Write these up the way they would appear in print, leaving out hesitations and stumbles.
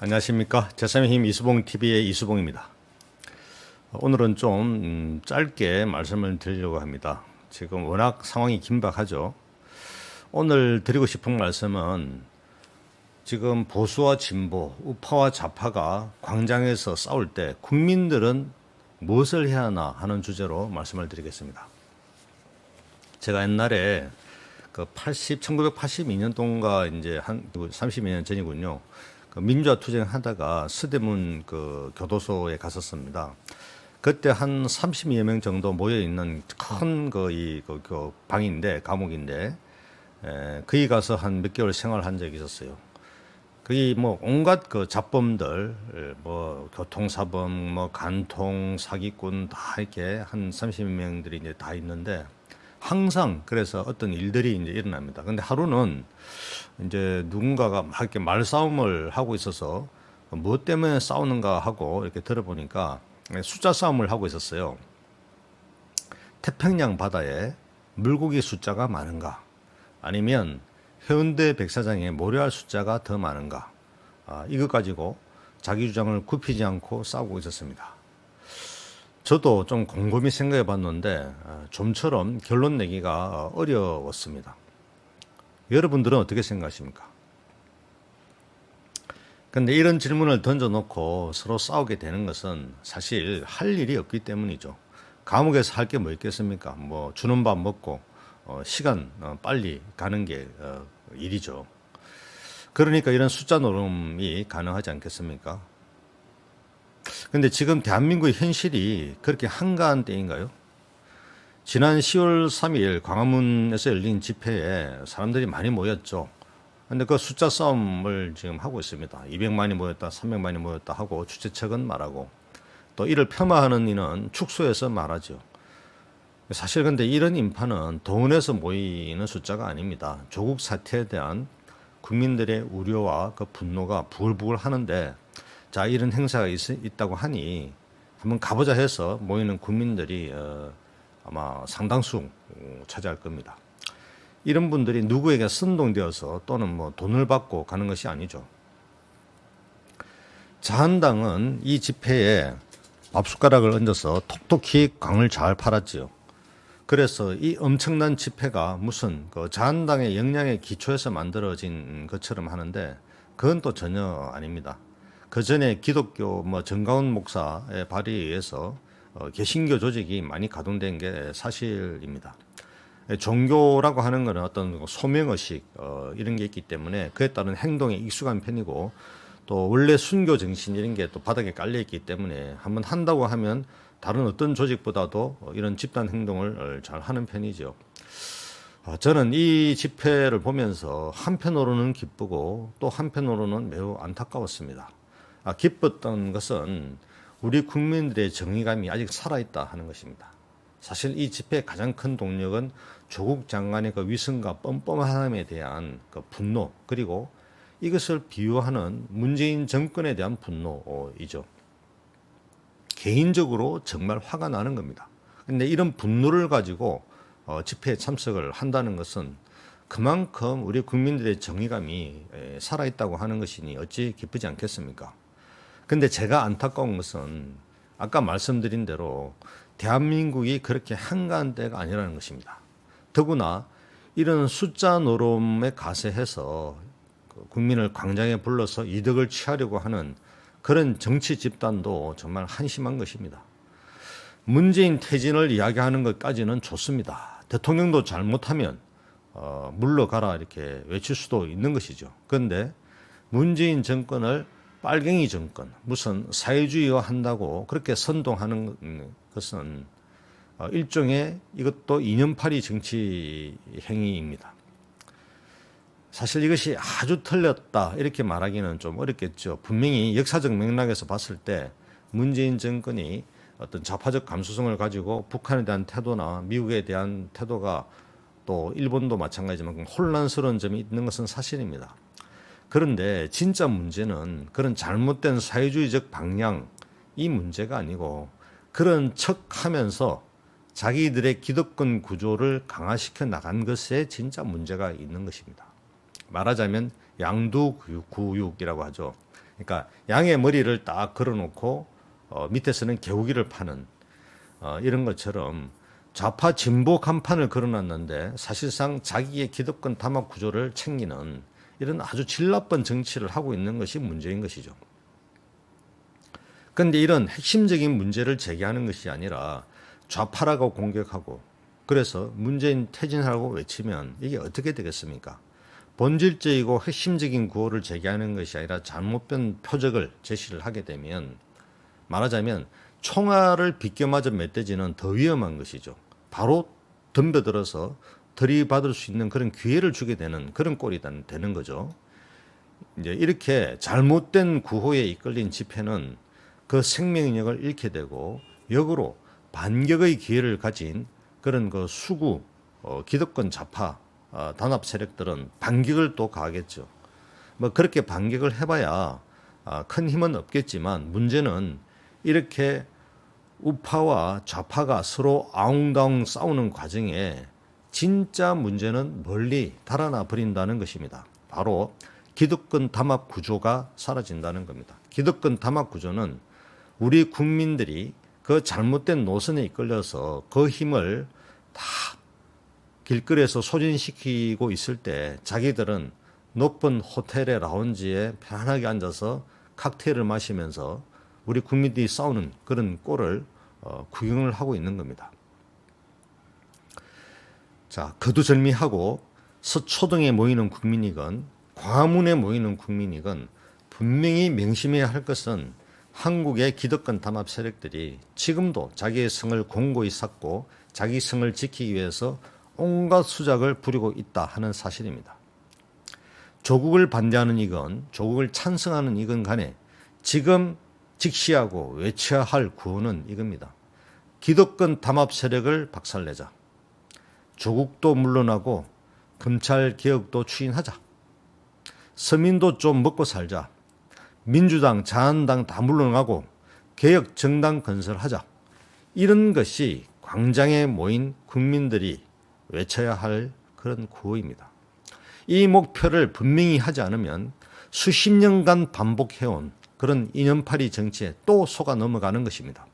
안녕하십니까. 제3의 힘 이수봉TV의 이수봉입니다. 오늘은 좀 짧게 말씀을 드리려고 합니다. 지금 워낙 상황이 긴박하죠. 오늘 드리고 싶은 말씀은 지금 보수와 진보, 우파와 좌파가 광장에서 싸울 때 국민들은 무엇을 해야 하나 하는 주제로 말씀을 드리겠습니다. 제가 옛날에 1982년도인가 이제 한 32년 전이군요. 민주화 투쟁하다가 서대문 교도소에 갔었습니다. 그때 한 30여 명 정도 모여 있는 큰 방인데 감옥인데 거기 가서 한 몇 개월 생활한 적이 있었어요. 거기 뭐 온갖 잡범들, 뭐 교통사범, 뭐 간통, 사기꾼 다 이렇게 한 30여 명들이 이제 다 있는데 항상 그래서 어떤 일들이 이제 일어납니다. 근데 하루는 이제 누군가가 막 이렇게 말싸움을 하고 있어서 무엇 때문에 싸우는가 하고 이렇게 들어보니까 숫자 싸움을 하고 있었어요. 태평양 바다에 물고기 숫자가 많은가, 아니면 해운대 백사장에 모래알 숫자가 더 많은가, 이것 가지고 자기 주장을 굽히지 않고 싸우고 있었습니다. 저도 좀 곰곰이 생각해 봤는데 좀처럼 결론 내기가 어려웠습니다. 여러분들은 어떻게 생각하십니까? 그런데 이런 질문을 던져놓고 서로 싸우게 되는 것은 사실 할 일이 없기 때문이죠. 감옥에서 할 게 뭐 있겠습니까? 뭐 주는 밥 먹고 시간 빨리 가는 게 일이죠. 그러니까 이런 숫자 노름이 가능하지 않겠습니까? 근데 지금 대한민국의 현실이 그렇게 한가한 때인가요? 지난 10월 3일 광화문에서 열린 집회에 사람들이 많이 모였죠. 근데 그 숫자 싸움을 지금 하고 있습니다. 200만이 모였다, 300만이 모였다 하고 주최 측은 말하고, 또 이를 폄하하는 이는 축소해서 말하죠. 사실 근데 이런 인파는 동원해서 모이는 숫자가 아닙니다. 조국 사태에 대한 국민들의 우려와 그 분노가 부글부글 하는데, 자, 이런 행사가 있다고 하니 한번 가보자 해서 모이는 국민들이 아마 상당수 차지할 겁니다. 이런 분들이 누구에게 선동되어서 또는 뭐 돈을 받고 가는 것이 아니죠. 자한당은 이 집회에 밥숟가락을 얹어서 톡톡히 광을 잘 팔았지요. 그래서 이 엄청난 집회가 무슨 자한당의 역량에 기초해서 만들어진 것처럼 하는데, 그건 또 전혀 아닙니다. 그 전에 기독교 정가운 목사의 발의에 의해서 개신교 조직이 많이 가동된 게 사실입니다. 종교라고 하는 것은 어떤 소명의식 이런 게 있기 때문에 그에 따른 행동에 익숙한 편이고, 또 원래 순교 정신 이런 게 또 바닥에 깔려 있기 때문에 한번 한다고 하면 다른 어떤 조직보다도 이런 집단 행동을 잘 하는 편이죠. 저는 이 집회를 보면서 한편으로는 기쁘고 또 한편으로는 매우 안타까웠습니다. 기뻤던 것은 우리 국민들의 정의감이 아직 살아있다 하는 것입니다. 사실 이 집회의 가장 큰 동력은 조국 장관의 그 위선과 뻔뻔함에 대한 그 분노, 그리고 이것을 비유하는 문재인 정권에 대한 분노이죠. 개인적으로 정말 화가 나는 겁니다. 근데 이런 분노를 가지고 집회에 참석을 한다는 것은 그만큼 우리 국민들의 정의감이 살아있다고 하는 것이니 어찌 기쁘지 않겠습니까? 근데 제가 안타까운 것은 아까 말씀드린 대로 대한민국이 그렇게 한가한 때가 아니라는 것입니다. 더구나 이런 숫자 노름에 가세해서 국민을 광장에 불러서 이득을 취하려고 하는 그런 정치 집단도 정말 한심한 것입니다. 문재인 퇴진을 이야기하는 것까지는 좋습니다. 대통령도 잘못하면 물러가라 이렇게 외칠 수도 있는 것이죠. 그런데 문재인 정권을 빨갱이 정권, 무슨 사회주의화 한다고 그렇게 선동하는 것은 일종의 이것도 이념팔이 정치 행위입니다. 사실 이것이 아주 틀렸다 이렇게 말하기는 좀 어렵겠죠. 분명히 역사적 맥락에서 봤을 때 문재인 정권이 어떤 좌파적 감수성을 가지고 북한에 대한 태도나 미국에 대한 태도가, 또 일본도 마찬가지지만 혼란스러운 점이 있는 것은 사실입니다. 그런데 진짜 문제는 그런 잘못된 사회주의적 방향, 이 문제가 아니고 그런 척하면서 자기들의 기득권 구조를 강화시켜 나간 것에 진짜 문제가 있는 것입니다. 말하자면 양두구육이라고 하죠. 그러니까 양의 머리를 딱 걸어놓고 밑에서는 개우기를 파는 이런 것처럼 좌파 진보 간판을 걸어놨는데 사실상 자기의 기득권 담합 구조를 챙기는 이런 아주 질 나쁜 정치를 하고 있는 것이 문제인 것이죠. 그런데 이런 핵심적인 문제를 제기하는 것이 아니라 좌파라고 공격하고 그래서 문재인 퇴진하라고 외치면 이게 어떻게 되겠습니까? 본질적이고 핵심적인 구호를 제기하는 것이 아니라 잘못된 표적을 제시를 하게 되면 말하자면 총알을 비껴맞은 멧돼지는 더 위험한 것이죠. 바로 덤벼들어서 들이받을 수 있는 그런 기회를 주게 되는 그런 꼴이 되는 거죠. 이제 이렇게 잘못된 구호에 이끌린 집회는 그 생명력을 잃게 되고 역으로 반격의 기회를 가진 그런 그 수구 기득권 좌파 단합 세력들은 반격을 또 가하겠죠. 뭐 그렇게 반격을 해봐야 큰 힘은 없겠지만 문제는 이렇게 우파와 좌파가 서로 아웅다웅 싸우는 과정에 진짜 문제는 멀리 달아나 버린다는 것입니다. 바로 기득권 담합 구조가 사라진다는 겁니다. 기득권 담합 구조는 우리 국민들이 그 잘못된 노선에 이끌려서 그 힘을 다 길거리에서 소진시키고 있을 때 자기들은 높은 호텔의 라운지에 편안하게 앉아서 칵테일을 마시면서 우리 국민들이 싸우는 그런 꼴을 구경을 하고 있는 겁니다. 자, 거두절미하고 서초동에 모이는 국민이건 광화문에 모이는 국민이건 분명히 명심해야 할 것은 한국의 기득권 담합 세력들이 지금도 자기의 성을 공고히 쌓고 자기 성을 지키기 위해서 온갖 수작을 부리고 있다 하는 사실입니다. 조국을 반대하는 이건 조국을 찬성하는 이건 간에 지금 직시하고 외쳐야 할 구호는 이겁니다. 기득권 담합 세력을 박살내자. 조국도 물러나고 검찰 개혁도 추진하자. 서민도 좀 먹고 살자. 민주당, 자한당 다 물러나고 개혁 정당 건설하자. 이런 것이 광장에 모인 국민들이 외쳐야 할 그런 구호입니다. 이 목표를 분명히 하지 않으면 수십 년간 반복해온 그런 인연팔이 정치에 또 속아 넘어가는 것입니다.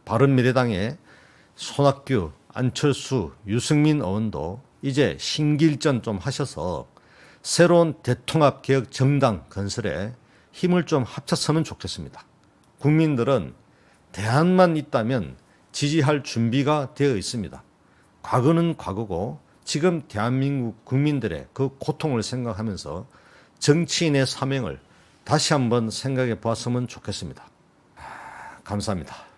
바른미래당의 손학규, 안철수, 유승민 의원도 이제 신길전 좀 하셔서 새로운 대통합 개혁 정당 건설에 힘을 좀 합쳤으면 좋겠습니다. 국민들은 대안만 있다면 지지할 준비가 되어 있습니다. 과거는 과거고 지금 대한민국 국민들의 그 고통을 생각하면서 정치인의 사명을 다시 한번 생각해 보았으면 좋겠습니다. 감사합니다.